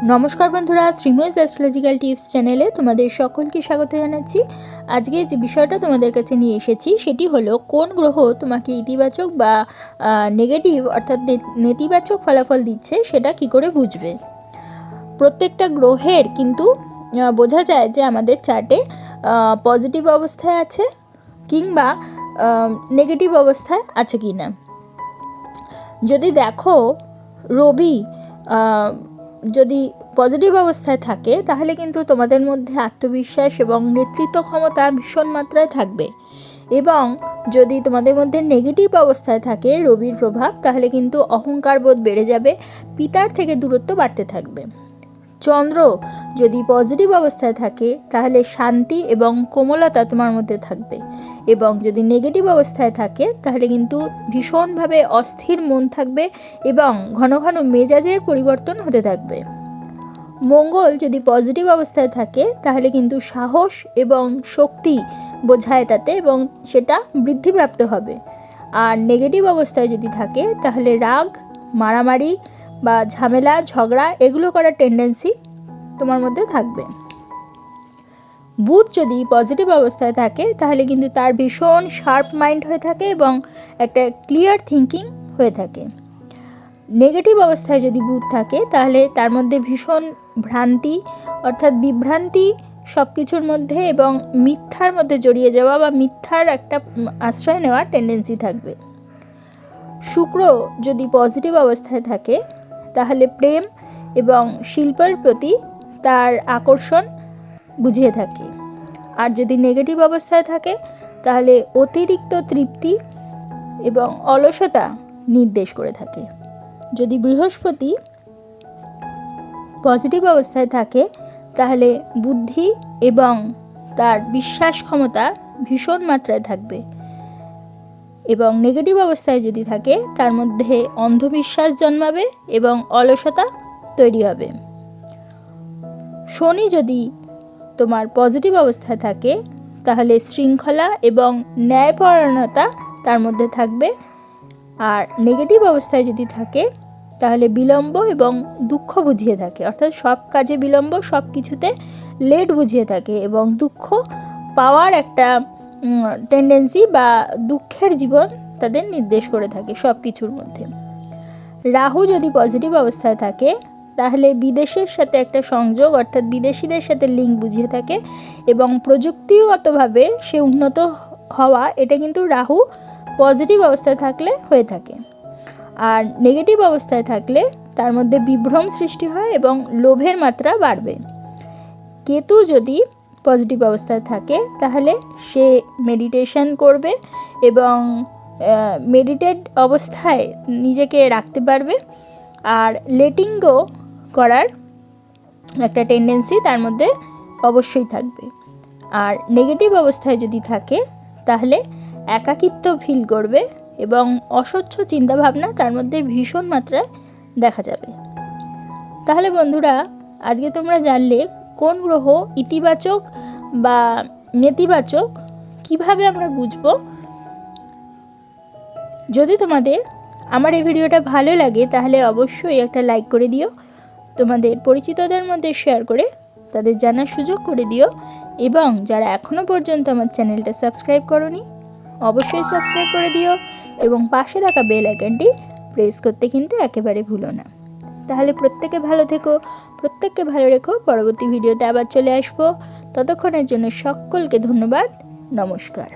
নমস্কার বন্ধুরা, Sreemoyee astrological tips চ্যানেলে তোমাদের সকলকে স্বাগত জানাচ্ছি। আজকে যে বিষয়টা তোমাদের কাছে নিয়ে এসেছি সেটি হলো কোন গ্রহ তোমাকে ইতিবাচক বা নেগেটিভ অর্থাৎ নেতিবাচক ফলাফল দিচ্ছে সেটা কি করে বুঝবে। প্রত্যেকটা গ্রহের কিন্তু বোঝা যায় যে আমাদের চার্টে পজিটিভ অবস্থায় আছে কিংবা নেগেটিভ অবস্থায় আছে কি না। যদি দেখো রবি যদি পজিটিভ অবস্থায় থাকে তাহলে কিন্তু তোমাদের মধ্যে আত্মবিশ্বাস এবং নেতৃত্ব ক্ষমতা ভীষণ মাত্রায় থাকবে, এবং যদি তোমাদের মধ্যে নেগেটিভ অবস্থায় থাকে রবির প্রভাব তাহলে কিন্তু অহংকার বোধ বেড়ে যাবে, পিতার থেকে দূরত্ব বাড়তে থাকবে। চন্দ্র যদি পজিটিভ অবস্থায় থাকে তাহলে শান্তি এবং কোমলতা তোমার মধ্যে থাকবে, এবং যদি নেগেটিভ অবস্থায় থাকে তাহলে কিন্তু ভীষণভাবে অস্থির মন থাকবে এবং ঘন ঘন মেজাজের পরিবর্তন হতে থাকবে। মঙ্গল যদি পজিটিভ অবস্থায় থাকে তাহলে কিন্তু সাহস এবং শক্তি বোঝায় তাতে, এবং সেটা বৃদ্ধিপ্রাপ্ত হবে। আর নেগেটিভ অবস্থায় যদি থাকে তাহলে রাগ, মারামারি বা ঝামেলা ঝগড়া এগুলো করার টেন্ডেন্সি তোমার মধ্যে থাকবে। বুধ যদি পজিটিভ অবস্থায় থাকে তাহলে কিন্তু তার ভীষণ শার্প মাইন্ড হয়ে থাকে এবং একটা ক্লিয়ার থিঙ্কিং হয়ে থাকে। নেগেটিভ অবস্থায় যদি বুধ থাকে তাহলে তার মধ্যে ভীষণ ভ্রান্তি অর্থাৎ বিভ্রান্তি সব কিছুর মধ্যে এবং মিথ্যার মধ্যে জড়িয়ে যাওয়া বা মিথ্যার একটা আশ্রয় নেওয়ার টেন্ডেন্সি থাকবে। শুক্র যদি পজিটিভ অবস্থায় থাকে তাহলে প্রেম এবং শিল্পের প্রতি তার আকর্ষণ বুঝিয়ে থাকে, আর যদি নেগেটিভ অবস্থায় থাকে তাহলে অতিরিক্ত তৃপ্তি এবং অলসতা নির্দেশ করে থাকে। যদি বৃহস্পতি পজিটিভ অবস্থায় থাকে তাহলে বুদ্ধি এবং তার বিশ্বাস ক্ষমতা ভীষণ মাত্রায় থাকবে, এবং নেগেটিভ অবস্থায় যদি থাকে তার মধ্যে অন্ধবিশ্বাস জন্মাবে এবং অলসতা তৈরি হবে। শনি যদি তোমার পজিটিভ অবস্থায় থাকে তাহলে শৃঙ্খলা এবং ন্যায়পরায়ণতা তার মধ্যে থাকবে, আর নেগেটিভ অবস্থায় যদি থাকে তাহলে বিলম্ব এবং দুঃখ বুঝিয়ে থাকে, অর্থাৎ সব কাজে বিলম্ব, সব কিছুতে লেট বুঝিয়ে থাকে এবং দুঃখ পাওয়ার একটা টেন্ডেন্সি বা দুঃখের জীবন তাদের নির্দেশ করে থাকে সব কিছুর মধ্যে। রাহু যদি পজিটিভ অবস্থায় থাকে তাহলে বিদেশের সাথে একটা সংযোগ অর্থাৎ বিদেশিদের সাথে লিঙ্ক বুঝিয়ে থাকে, এবং প্রযুক্তিগতভাবে সে উন্নত হওয়া এটা কিন্তু রাহু পজিটিভ অবস্থায় থাকলে হয়ে থাকে। আর নেগেটিভ অবস্থায় থাকলে তার মধ্যে বিভ্রম সৃষ্টি হয় এবং লোভের মাত্রা বাড়বে। কেতু যদি পজিটিভ অবস্থায় থাকে তাহলে সে মেডিটেশন করবে এবং মেডিটেট অবস্থায় নিজেকে রাখতে পারবে, আর লেটিং গো করার একটা টেন্ডেন্সি তার মধ্যে অবশ্যই থাকবে। আর নেগেটিভ অবস্থায় যদি থাকে তাহলে একাকিত্ব ফিল করবে এবং অস্বচ্ছ চিন্তাভাবনা তার মধ্যে ভীষণ মাত্রায় দেখা যাবে। তাহলে বন্ধুরা, আজকে তোমরা জানলে কোন গ্রহ ইতিবাচক বা নেতিবাচক কিভাবে আমরা বুঝবো। যদি তোমাদের আমার এই ভিডিওটা ভালো লাগে তাহলে অবশ্যই একটা লাইক করে দিও, তোমাদের পরিচিতদের মধ্যে শেয়ার করে তাদের জানার সুযোগ করে দিও, এবং যারা এখনও পর্যন্ত আমার চ্যানেলটা সাবস্ক্রাইব করোনি অবশ্যই সাবস্ক্রাইব করে দিও, এবং পাশে থাকা বেল আইকনটি প্রেস করতে কিন্তু একেবারে ভুলো না। তাহলে প্রত্যেকে ভালো থেকো, প্রত্যেককে ভালো রেখো। পরবর্তী ভিডিওতে আবার চলে আসবো, ততক্ষণের জন্য সকলকে ধন্যবাদ। নমস্কার।